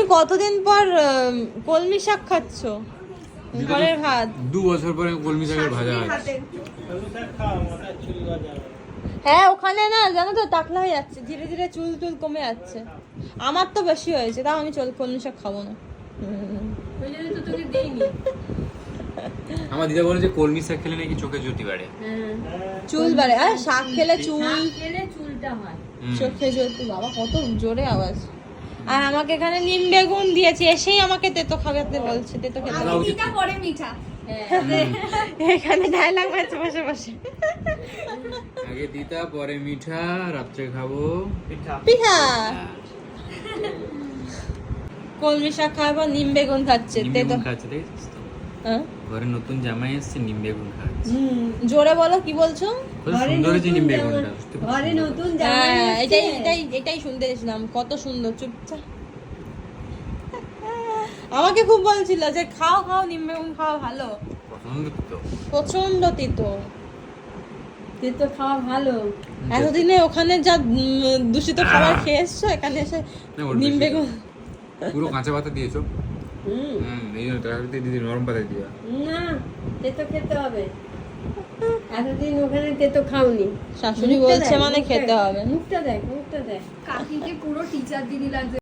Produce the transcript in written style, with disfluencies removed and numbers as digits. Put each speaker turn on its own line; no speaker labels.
তুমি কতদিন পর কলমি শাক খাচ্ছ? ঘরের ভাত
2 বছর পরে কলমি শাকের ভাজা খাচ্ছি।
হ্যাঁ, ওখানে না জানো তো টাকলা হয়ে যাচ্ছে, ধীরে ধীরে চুল টুল কমে যাচ্ছে। আমার তো বেশি হয়েছে, তাও আমি কলমি শাক খাবো না।
ওই জন্য তো তোকে দেইনি।
আমার দিদা বলে যে কলমি শাক খেলে নাকি চোখে জ্যোতি বাড়ে।
হ্যাঁ,
চুল বাড়ে, আর শাক খেলে চুল
শাক খেলে চুলটা হয়।
চোখে জ্যোতি। বাবা কত জোরে আওয়াজ। আর আমাকে এখানে নিম বেগুন দিয়েছে, এসেই আমাকে তেতো খাওয়াতে বলছে, তেতো খেতে
আগে
বলছে।
মিঠা পরে মিঠা।
এখানে ডায়লগ মারছে বসে বসে।
আগে দিতা পরে মিঠা, রাত্রে খাবো
পিঠা। কলমি শাক খাওয়ার পর নিম বেগুন খাচ্ছে,
নিম
তেতো।
বেগুন খাচ্ছে, দেখেছিস তো?
হ্যাঁ?
ঘরে নতুন জামাই এসেছে, নিম বেগুন খাচ্ছে।
জোরে বলো, কি বলছো?
কত সুন্দর হয়েছে নিম বেগুনটা।
ঘরে নতুন জামাই
হ্যাঁ,
এসেছে।
এটাই শুনতে এসেছিলাম, কত সুন্দর। চুপচাপ। আমাকে খুব বলছিল যে খাও খাও, নিম বেগুন খাওয়া ভালো।
পছন্দ তো।
প্রচন্ড তিতো।
তেতো খাওয়া ভালো।
এতদিনে ওখানে যা দূষিত খাবার খেয়ে এসছো, এখানে এসে
না, ওর
নিম
বেশি।
বেগুন।
পুরো কাঁচা পাতা দিয়েছো।
হুম,
এই জন্য তার সাথে দিদি নরম পাতা দিয়া।
না তেতো খেতে হবে। এতদিন ওখানে তেতো খাওনি।
শাশুড়ি
মুখটা
বলছে
দেখ,
মানে
মুখটা
খেতে
দেখ,
হবে।
মুখটা দেখ, মুখটা দেখ।
কাকিকে পুরো টিচার দিদি লাগছে।